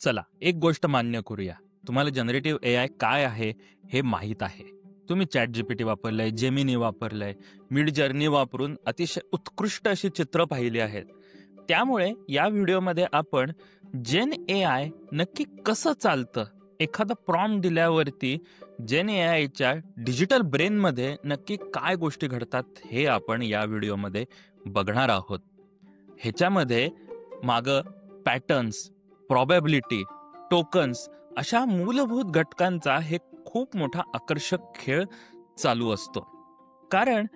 चला एक गोष्ट मान्य करूया, तुम्हाला जनरेटिव्ह AI काय आहे हे माहीत आहे. तुम्ही ChatGPT वापरलंय, जेमिनी वापरलंय, मिड जर्नी वापरून अतिशय उत्कृष्ट अशी चित्र पाहिली आहेत. त्यामुळे या व्हिडिओमध्ये आपण जेन AI नक्की कसं चालतं, एखादा प्रॉम्प्ट दिल्यावरती जेन AIच्या डिजिटल ब्रेनमध्ये नक्की काय गोष्टी घडतात हे आपण या व्हिडिओमध्ये बघणार आहोत. ह्याच्यामध्ये मागं पॅटर्न्स, प्रॉबॅबिलिटी, टोकन्स अशा मूलभूत घटकांचा हे खूप मोठा आकर्षक खेळ चालू असतो. कारण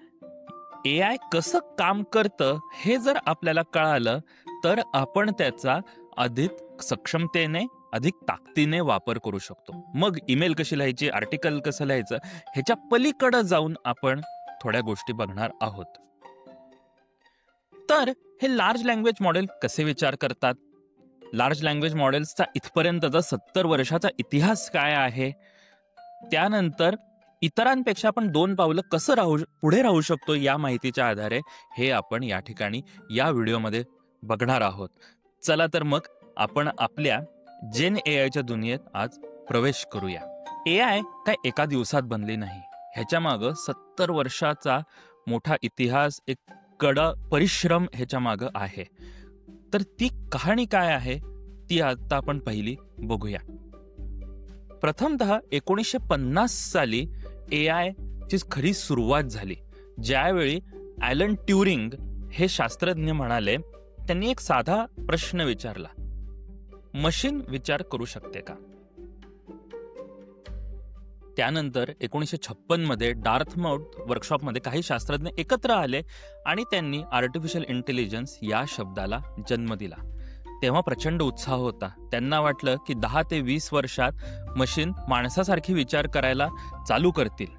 AI कसं काम करतं हे जर आपल्याला कळालं तर आपण त्याचा अधिक सक्षमतेने, अधिक ताकदीने वापर करू शकतो. मग ईमेल कशी लिहायची, आर्टिकल कसं लिहायचं ह्याच्या पलीकडं जाऊन आपण थोड्या गोष्टी बघणार आहोत. तर हे लार्ज लँग्वेज मॉडेल कसे विचार करतात, लार्ज लँग्वेज मॉडेल्सचा इथपर्यंतचा 70 वर्षाचा इतिहास काय आहे, त्यानंतर इतरांपेक्षा आपण 2 पावलं कसं पुढे राहू शकतो या माहितीच्या आधारे हे आपण या ठिकाणी या व्हिडिओमध्ये बघणार आहोत. चला तर मग आपण आपल्या जेन AIच्या दुनियेत आज प्रवेश करूया. AI काय एका दिवसात बनली नाही, ह्याच्या मागं 70 वर्षाचा मोठा इतिहास, एक कडा परिश्रम ह्याच्या मागं आहे. तर ती कहाणी काय आहे ती आता आपण पहिली बघूया. प्रथमतः 1950 साली AI ची खरी सुरुवात झाली, ज्यावेळी ॲलन ट्युरिंग हे शास्त्रज्ञ म्हणाले, त्यांनी एक साधा प्रश्न विचारला, मशीन विचार करू शकते का? त्यानंतर 1956 मध्ये डार्थमाउथ वर्कशॉपमध्ये काही शास्त्रज्ञ एकत्र आले आणि त्यांनी आर्टिफिशियल इंटेलिजन्स या शब्दाला जन्म दिला. तेव्हा प्रचंड उत्साह होता. त्यांना वाटलं की 10 ते 20 वर्षात मशीन माणसासारखी विचार करायला चालू करतील.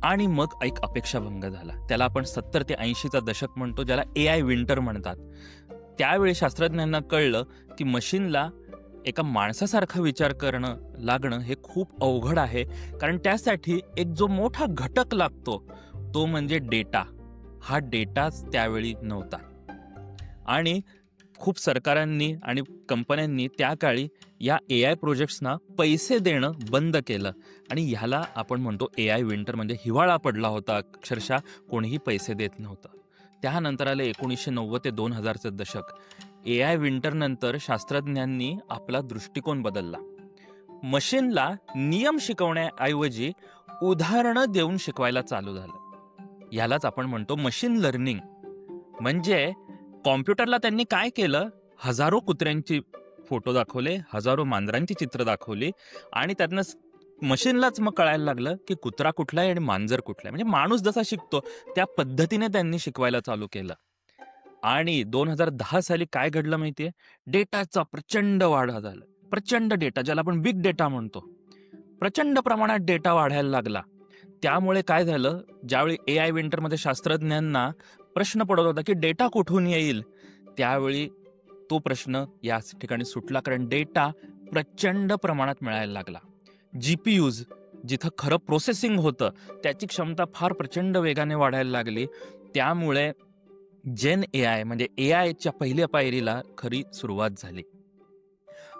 आणि मग एक अपेक्षाभंग झाला. त्याला आपण 70 ते 80चा दशक म्हणतो, ज्याला AI विंटर म्हणतात. त्यावेळी शास्त्रज्ञांना कळलं की मशीनला एका माणसासारखा विचार करणं लागणं हे खूप अवघड आहे, कारण त्यासाठी एक जो मोठा घटक लागतो तो म्हणजे डेटा. हा डेटाच त्यावेळी नव्हता आणि खूप सरकारांनी आणि कंपन्यांनी त्या काळी या AI प्रोजेक्ट्सना पैसे देणं बंद केलं आणि ह्याला आपण म्हणतो AI विंटर, म्हणजे हिवाळा पडला होता, अक्षरशः कोणीही पैसे देत नव्हतं. त्यानंतर आले 1990 ते 2000चं दशक. AI विंटर नंतर शास्त्रज्ञांनी आपला दृष्टिकोन बदलला. मशीनला नियम शिकवण्याऐवजी उदाहरणं देऊन शिकवायला चालू झालं. यालाच आपण म्हणतो मशीन लर्निंग. म्हणजे कॉम्प्युटरला त्यांनी काय केलं, हजारो कुत्र्यांची फोटो दाखवले, हजारो मांजरांची चित्र दाखवली आणि त्यातनं मशीनलाच मग कळायला लागलं की कुत्रा कुठला आहे आणि मांजर कुठला आहे. म्हणजे माणूस जसा शिकतो त्या पद्धतीने त्यांनी शिकवायला चालू केलं. आणि 2010 साली काय घडलं माहितीये, डेटाचा प्रचंड वाढ झाला. प्रचंड डेटा, ज्याला आपण बिग डेटा म्हणतो, प्रचंड प्रमाणात डेटा वाढायला लागला. त्यामुळे काय झालं, ज्यावेळी AI विंटरमध्ये शास्त्रज्ञांना प्रश्न पडत होता की डेटा कुठून येईल, त्यावेळी तो प्रश्न या ठिकाणी सुटला, कारण डेटा प्रचंड प्रमाणात मिळायला लागला. GPUs जिथं खरं प्रोसेसिंग होतं त्याची क्षमता फार प्रचंड वेगाने वाढायला लागली. त्यामुळे जेन AI म्हणजे AIच्या पहिल्या पायरीला खरी सुरुवात झाली.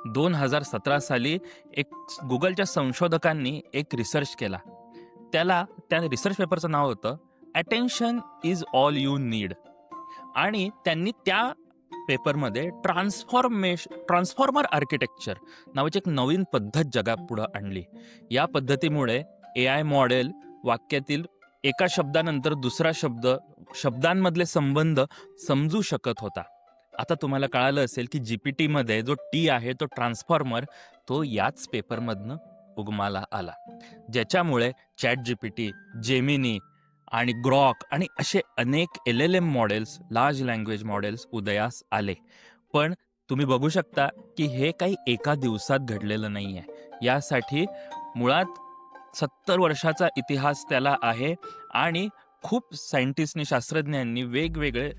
2017 साली एक गुगलच्या संशोधकांनी एक रिसर्च केला. त्या रिसर्च पेपरचं नाव होतं attention is all you need. आणि त्यांनी त्या पेपरमध्ये ट्रान्सफॉर्मर आर्किटेक्चर नावाची एक नवीन पद्धत जगापुढं आणली. या पद्धतीमुळे AI मॉडेल वाक्यातील एका शब्दानंतर दुसरा शब्दांमधले संबंध समजू शकत होता. आता तुम्हाला कळालं असेल की GPT मध्ये जो T आहे तो ट्रान्सफॉर्मर, तो याच पेपरमधनं उगमाला आला, ज्याच्यामुळे ChatGPT, जेमिनी आणि ग्रॉक आणि असे अनेक LLM models, large language models उदयास आले. पण तुम्ही बघू शकता की हे काही एका दिवसात घडलेलं नाही आहे. यासाठी मुळात 70 वर्षाचा इतिहास त्याला आहे आणि खूप सायंटिस्टनी, शास्त्रज्ञांनी वेगवेगळे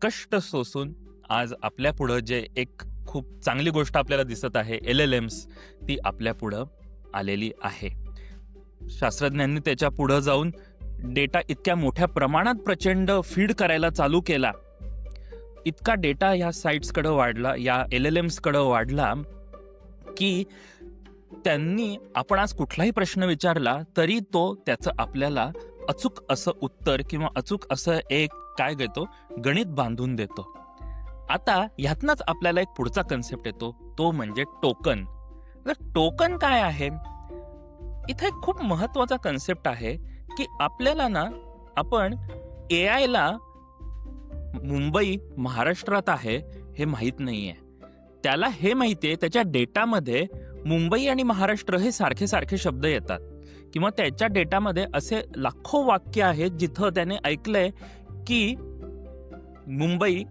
कष्ट सोसून आज आपल्या पुढं जे एक खूप चांगली गोष्ट आपल्याला दिसत आहे, LLMs, ती आपल्या पुढं आलेली आहे. शास्त्रज्ञांनी त्याच्या पुढं जाऊन डेटा इतक्या मोठ्या प्रमाणात प्रचंड फीड करायला चालू केला, इतका डेटा ह्या साईट्सकडं वाढला, या LLMsकडं वाढला की त्यांनी आपण आज कुठलाही प्रश्न विचारला तरी तो त्याचं आपल्याला अचूक असं उत्तर किंवा अचूक असं एक काय देतो, गणित बांधून देतो. आता ह्यातनंच आपल्याला एक पुढचा कन्सेप्ट येतो, तो म्हणजे टोकन. तर टोकन काय आहे? इथे एक खूप महत्वाचा कन्सेप्ट आहे की आपल्याला ना, आपण AI ला मुंबई महाराष्ट्रात आहे हे माहीत नाहीये. त्याला हे माहितीये त्याच्या डेटामध्ये मुंबई आणि महाराष्ट्र हे सारखे सारखे शब्द येतात, किंवा त्याच्या डेटामध्ये असे लाखो वाक्य आहेत जिथं त्याने ऐकलंय की मुंबई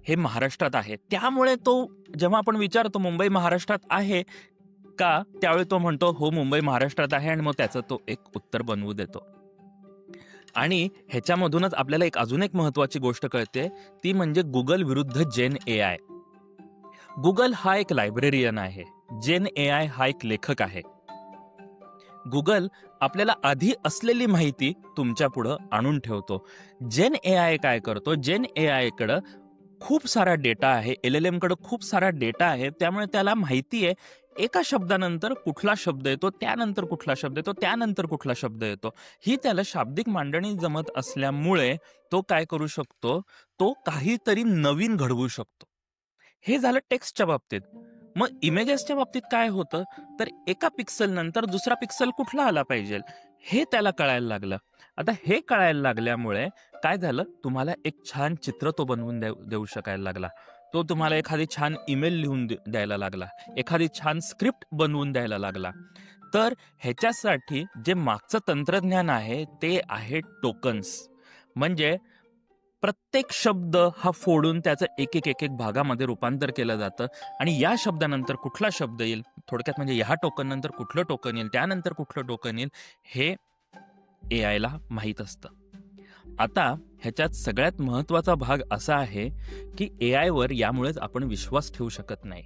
हे महाराष्ट्रात आहे. त्यामुळे तो जेव्हा आपण विचारतो मुंबई महाराष्ट्रात आहे का, त्यावेळी तो म्हणतो हो मुंबई महाराष्ट्रात आहे, आणि मग त्याचं तो एक उत्तर बनवू देतो. आणि ह्याच्यामधूनच आपल्याला अजून एक महत्वाची गोष्ट कळते, ती म्हणजे गुगल विरुद्ध जेन AI. गुगल हा एक लायब्रेरियन आहे, जेन AI हा एक लेखक आहे. गुगल आपल्याला आधी असलेली माहिती तुमच्या पुढं आणून ठेवतो. जेन AI काय करतो, जेन AI कडं खूप सारा डेटा आहे, LLM कडे खूप सारा डेटा आहे, त्यामुळे त्याला माहिती आहे एका शब्दानंतर कुठला शब्द येतो, त्यानंतर कुठला शब्द येतो, त्यानंतर कुठला शब्द येतो. ही त्याला शाब्दिक मांडणी जमत असल्यामुळे तो काय करू शकतो, तो काहीतरी नवीन घडवू शकतो. हे झालं टेक्स्टच्या बाबतीत. मग इमेजेसच्या बाबतीत काय होतं, तर एका पिक्सल नंतर दुसरा पिक्सल कुठला आला पाहिजे हे त्याला कळायला लागलं. आता हे कळायला लागल्यामुळे काय झालं, तुम्हाला एक छान चित्र तो बनवून देऊ शकायला लागला. तो तुम्हाला एखादी छान ईमेल लिहून द्यायला लागला, एखादी छान स्क्रिप्ट बनवून द्यायला लागला. तर ह्याच्यासाठी जे मागचं तंत्रज्ञान आहे ते आहे टोकन्स. म्हणजे प्रत्येक शब्द हा फोडून त्याचं एक एक एक एक भागामध्ये रूपांतर केलं जातं, आणि या शब्दानंतर कुठला शब्द येईल, थोडक्यात म्हणजे ह्या टोकन नंतर कुठलं टोकन येईल, त्यानंतर कुठलं टोकन येईल, हे AI ला माहीत असतं. आता ह्याच्यात सगळ्यात महत्वाचा भाग असा आहे की AI वर यामुळेच आपण विश्वास ठेवू शकत नाही.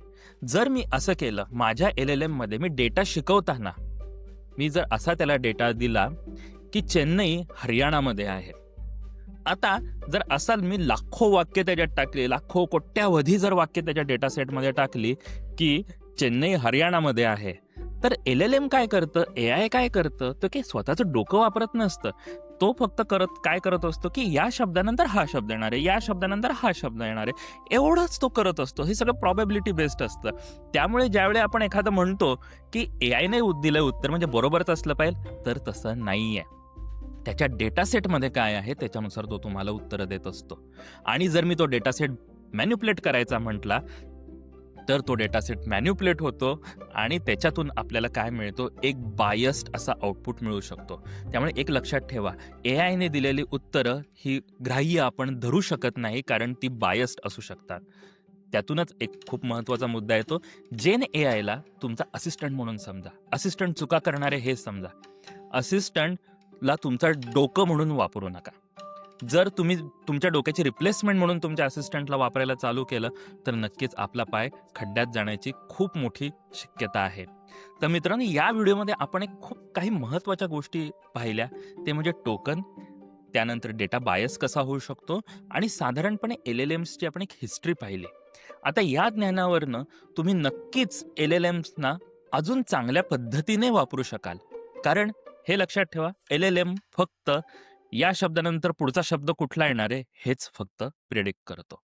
जर मी असं केलं, माझ्या LLM मध्ये मी डेटा शिकवताना मी जर असा त्याला डेटा दिला की चेन्नई हरियाणामध्ये आहे, आता जर असाल मी लाखो वाक्य त्याच्यात टाकली, लाखो कोट्यावधी जर वाक्य त्याच्या डेटा सेटमध्ये टाकली की चेन्नई हरियाणामध्ये आहे, तर LLM काय करतं, AI काय करतं, तर काही स्वतःचं डोकं वापरत नसतं. तो फक्त काय करत असतो की या शब्दानंतर हा शब्द येणार आहे, या शब्दानंतर हा शब्द येणार आहे, एवढंच तो करत असतो. हे सगळं प्रॉबॅबिलिटी बेस्ड असतं. त्यामुळे ज्यावेळी आपण एखादं म्हणतो की AI ने दिलं उत्तर म्हणजे बरोबरच असलं पाहिजे, तर तसं नाहीये. त्याच्या डेटा सेटमध्ये काय आहे त्याच्यानुसार तो तुम्हाला उत्तर देत असतो. आणि जर मी तो डेटा सेट मॅन्युप्युलेट करायचा म्हटला तर तो डेटा सेट मॅन्युप्युलेट होतो, आणि त्याच्यातून आपल्याला काय मिळतो, एक बायस्ड असा आउटपुट मिळू शकतो. त्यामुळे एक लक्षात ठेवा, AI ने दिलेली उत्तरं ही ग्राह्य आपण धरू शकत नाही, कारण ती बायस्ड असू शकतात. त्यातूनच एक खूप महत्वाचा मुद्दा येतो, जेन AI ला तुमचा असिस्टंट म्हणून समजा. असिस्टंट चुका करणारे हे समजा. असिस्टंटला तुमचा डोकं म्हणून वापरू नका. जर तुम्ही तुमच्या डोक्याची रिप्लेसमेंट म्हणून तुमच्या असिस्टंटला वापरायला चालू केलं तर नक्कीच आपला पाय खड्ड्यात जाण्याची खूप मोठी शक्यता आहे. तर मित्रांनो, या व्हिडिओमध्ये आपण एक खूप काही महत्त्वाच्या गोष्टी पाहिल्या, ते म्हणजे टोकन, त्यानंतर डेटा बायस कसा होऊ शकतो, आणि साधारणपणे LLMsची आपण एक हिस्ट्री पाहिली. आता या ज्ञानावरनं तुम्ही नक्कीच LLMsना अजून चांगल्या पद्धतीने वापरू शकाल. कारण हे लक्षात ठेवा, LLM फक्त या शब्दानंतर पुढचा शब्द कुठला येणार आहे हेच फक्त प्रेडिक्ट करतो.